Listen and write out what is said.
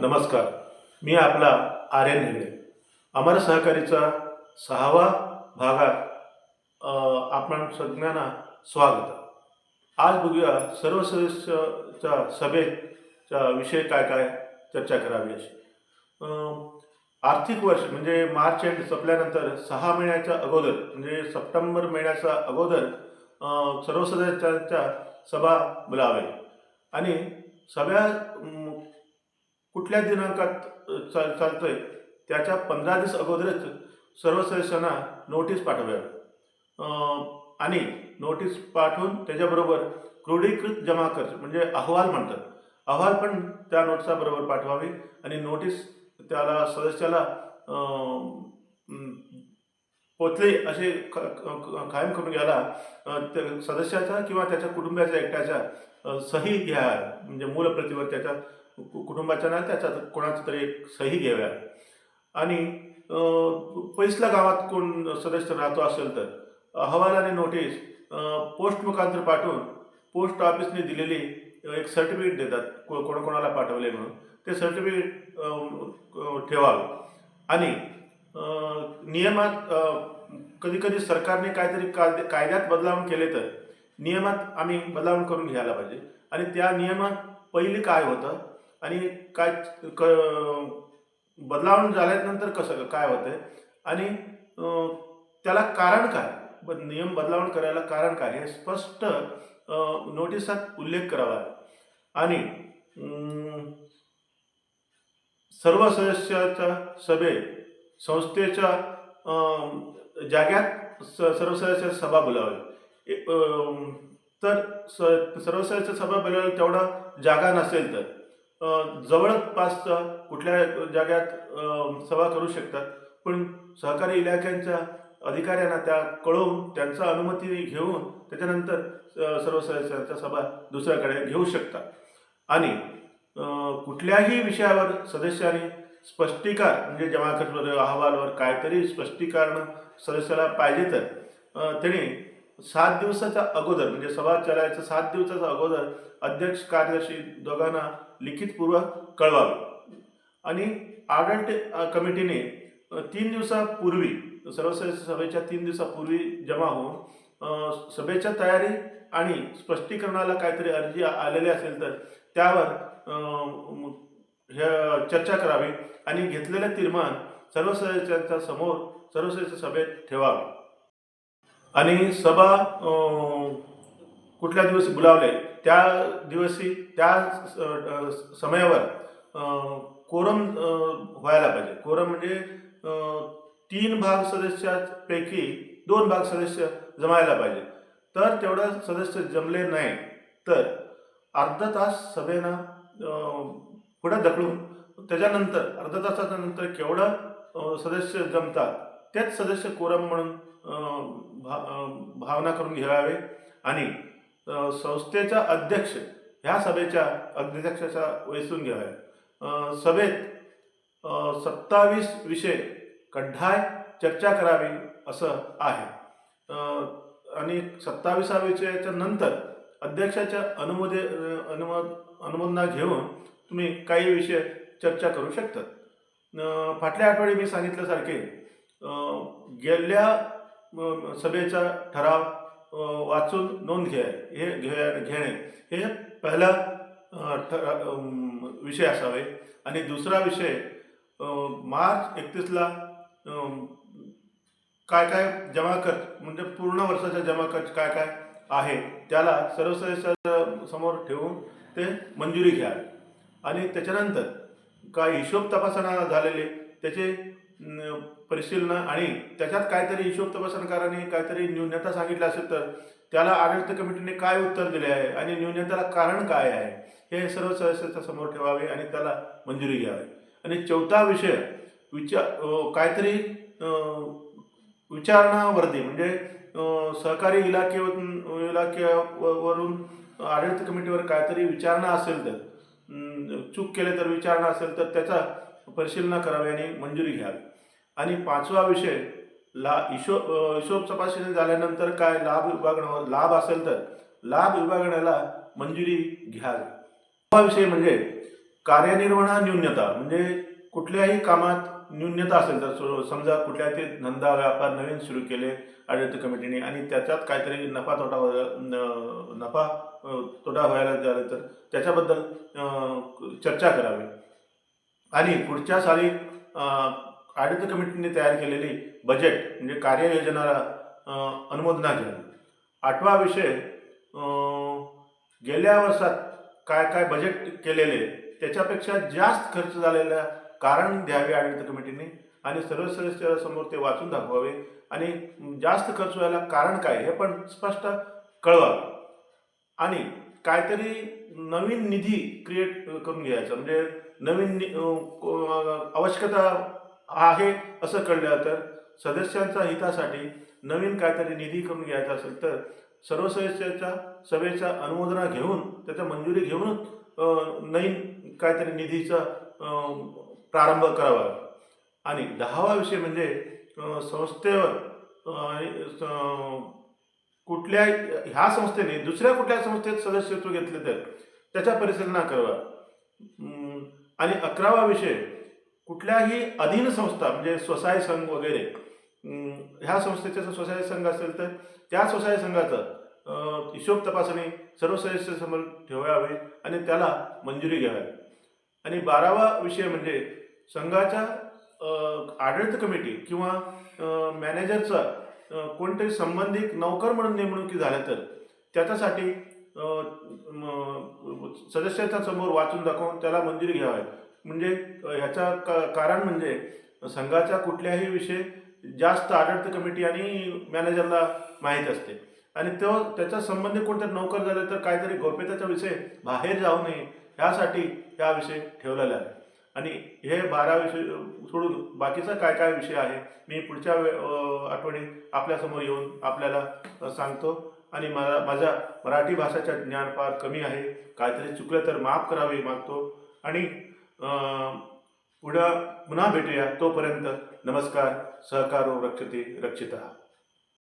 नमस्कार. मी आपला आर्यन हेगडे. अमर सहकारीचा 6वा भागात आपण सगळ्यांना स्वागत. आज बघूया सर्व सदस्याच्या सभेचा विषय काय काय चर्चा करावी अशी. आर्थिक वर्ष म्हणजे मार्च एंड संपल्यानंतर 6 महिन्याच्या अगोदर म्हणजे सप्टेंबर महिन्याच्या अगोदर सर्व सदस्यांच्या सभा बोलावे आणि सभा कुठल्या दिनांकात चालतोय त्याच्या 15 दिवस अगोदरच सर्व सदस्यांना नोटीस पाठवावी आणि नोटीस पाठवून त्याच्याबरोबर क्रोडीकृत जमा खर्च म्हणजे अहवाल म्हणतात, अहवाल पण त्या नोटिसाबरोबर पाठवावी आणि नोटीस त्याला सदस्याला पोचले असे कायम करून घ्यायला सदस्याचा किंवा त्याच्या कुटुंबाच्या एकट्याच्या सही घ्या, म्हणजे मूलप्रतीवर त्याच्या कुटुंबाच्या ना त्याच्या कोणाचं तरी एक सही घ्याव्या. आणि पैसला गावात कोण सदस्य राहतो असेल तर अहवाल आणि नोटीस पोस्ट मुखांतर पाठवून पोस्ट ऑफिसने दिलेली एक सर्टिफिकेट देतात कोणाकोणाला पाठवले म्हणून, ते सर्टिफिकेट ठेवावे. आणि नियमात कधी कधी सरकारने काहीतरी कायद्यात बदलावून केले तर नियमात आम्ही बदलावून करून घ्यायला पाहिजे. आणि त्या नियमात पहिली काय होतं आणि काय बदलावून झाल्यानंतर कसं काय होतंय आणि त्याला कारण काय, नियम बदलावून करायला कारण काय हे स्पष्ट नोटिसात उल्लेख करावा. आणि सर्व सदस्याच्या सभे संस्थेच्या जाग्यात सर्व सदस्य सभा बोलावी. तर सर्व सदस्य सभा बोलायला तेवढा जागा नसेल तर जवळपास कुठल्या जाग्यात सभा करू शकतात. पण सहकारी इलाख्यांच्या अधिकाऱ्यांना त्या कळवून त्यांचा अनुमती घेऊन त्याच्यानंतर सर्व सदस्यांच्या सभा दुसऱ्याकडे घेऊ शकतात. आणि कुठल्याही विषयावर सदस्यांनी स्पष्टीकरण म्हणजे जमा खर्च अहवालावर काहीतरी स्पष्टीकरण सदस्याला पाहिजे तर त्याने 7 दिवसाच्या अगोदर म्हणजे सभा चालायचं 7 दिवसाच्या अगोदर अध्यक्ष कार्यदर्शी दोघांना लिखितपूर्वक कळवावे. आणि ऑडिट कमिटीने 3 दिवसापूर्वी सर्व सदस्य सभेच्या 3 दिवसापूर्वी जमा होऊन सभेच्या तयारी आणि स्पष्टीकरणाला काहीतरी अर्जी आलेली असेल तर त्यावर चर्चा करावी आणि घेतलेले तीर्मान सर्व सदस्यांच्या समोर सर्व सदस्य सभेत ठेवावे. आणि सभा कुठल्या दिवशी बोलावले त्या दिवशी त्या समयावर कोरम व्हायला पाहिजे. कोरम म्हणजे 3 भाग सदस्यापैकी 2 भाग सदस्य जमायला पाहिजे. तर तेवढं सदस्य जमले नाही तर अर्धा तास सभेनं पुढे ढकलून त्याच्यानंतर अर्धा तासाच्या नंतर केवढं सदस्य जमतात तेच सदस्य कोरम म्हणून भावना करून घ्यावे. आणि संस्थेचा अध्यक्ष ह्या सभेच्या अध्यक्षाचा वहिसून घ्याव्या. सभेत 27 विषय कड्डाय चर्चा करावी असं आहे. आणि 27व्या विषयाच्या नंतर अध्यक्षाच्या अनुमोदना घेऊन तुम्ही काही विषय चर्चा करू शकतात. फाटल्या आठवडी मी सांगितल्यासारखे गेल्या सभेचा ठराव वाचून नोंद घेणे हे पहिला विषय असावे. आणि दुसरा विषय मार्च 31ला काय काय जमा खर्च म्हणजे पूर्ण वर्षाचा जमा खर्च काय काय आहे त्याला सर्व सदस्यांच्या समोर ठेवून ते मंजुरी घ्यावी. आणि त्याच्यानंतर काय हिशोब तपासणा झालेले त्याचे परिशीलन आणि त्याच्यात काहीतरी हिशोब तपासणकारांनी काहीतरी न्यूनता सांगितलं असेल तर त्याला आडಳಿत कमिटीने काय उत्तर दिले आहे आणि न्यूनतेला कारण काय आहे हे सर्व सदस्यांच्या समोर ठेवावे आणि त्याला मंजुरी घ्यावी. आणि चौथा विषय काहीतरी विचारणावर्धी म्हणजे सहकारी इलाक्यावरून आडಳಿत कमिटीवर काहीतरी विचारणा असेल तर चूक केले तर विचारणा असेल तर त्याचा परिशीलना करावी आणि मंजुरी घ्यावी. आणि 5वा विषय हिशोब तपासणी झाल्यानंतर काय लाभ असेल तर लाभ विभागण्याला मंजुरी घ्यावी. 6वा विषय म्हणजे कार्यनिर्वहण न्यूनता म्हणजे कुठल्याही कामात न्यूनता असेल तर समजा कुठल्या ते धंदा व्यापार नवीन सुरू केले आढळते कमिटीने आणि त्याच्यात काहीतरी नफा तोटा व्हायला झाला तर त्याच्याबद्दल चर्चा करावी आणि पुढच्या साली आढळते कमिटीने तयार केलेली बजेट म्हणजे कार्ययोजनाला अनुमोदना घ्यावी. 8वा विषय, गेल्या वर्षात काय काय बजेट केलेले त्याच्यापेक्षा जास्त खर्च झालेल्या कारण द्यावे आढळते कमिटीने आणि सर्व सदस्यासमोर ते वाचून दाखवावे आणि जास्त खर्च व्हायला कारण काय हे पण स्पष्ट कळवावे आणि काहीतरी नवीन निधी क्रिएट करून घ्यायचा म्हणजे नवीन आवश्यकता आहे असं कळलं तर सदस्यांच्या हितासाठी नवीन काहीतरी निधी करून घ्यायचा असेल तर सर्व सदस्याच्या सभेच्या अनुमोदना घेऊन त्याच्या मंजुरी घेऊन नवीन काहीतरी निधीचा प्रारंभ करावा. आणि 10वा विषय म्हणजे संस्थेवर कुठल्या ह्या संस्थेने दुसऱ्या कुठल्या संस्थेत सदस्यत्व घेतले तर त्याच्या परिशीलना करावा. आणि 11वा विषय, कुठल्याही अधीन संस्था म्हणजे स्वसहाय संघ वगैरे ह्या संस्थेचा स्वसहाय संघ असेल तर त्या स्वसहाय संघाचं हिशोब तपासणी सर्व सदस्यासमोर ठेवावे आणि त्याला मंजुरी घ्यावी. आणि 12वा विषय म्हणजे संघाच्या आढळते कमिटी किंवा मॅनेजरचा कोणतरी संबंधित नौकर म्हणून नेमणुकी झाल्या तर त्याच्यासाठी सदस्याच्या समोर वाचून दाखवून त्याला मंजुरी घ्यावी. म्हणजे ह्याचा कारण म्हणजे संघाचा कुठल्याही विषय जास्त आढळते कमिटी आणि मॅनेजरला माहीत असते आणि तो त्याच्या संबंधित कोणतरी नोकर झाले तर काहीतरी गोप्यतेचा विषय बाहेर जाऊ नये ह्यासाठी हा विषय ठेवलेला आहे. आणि हे 12 विषय सोडून बाकीचा काय काय विषय आहे मी पुढच्या आठवडी आपल्यासमोर येऊन आपल्याला सांगतो. आणि माझ्या मराठी भाषेचं ज्ञान फार कमी आहे, काहीतरी चुकलं तर माफ करावे मागतो. आणि पुन्हा भेटूया. तोपर्यंत नमस्कार. सहकारो रक्षते रक्षितः.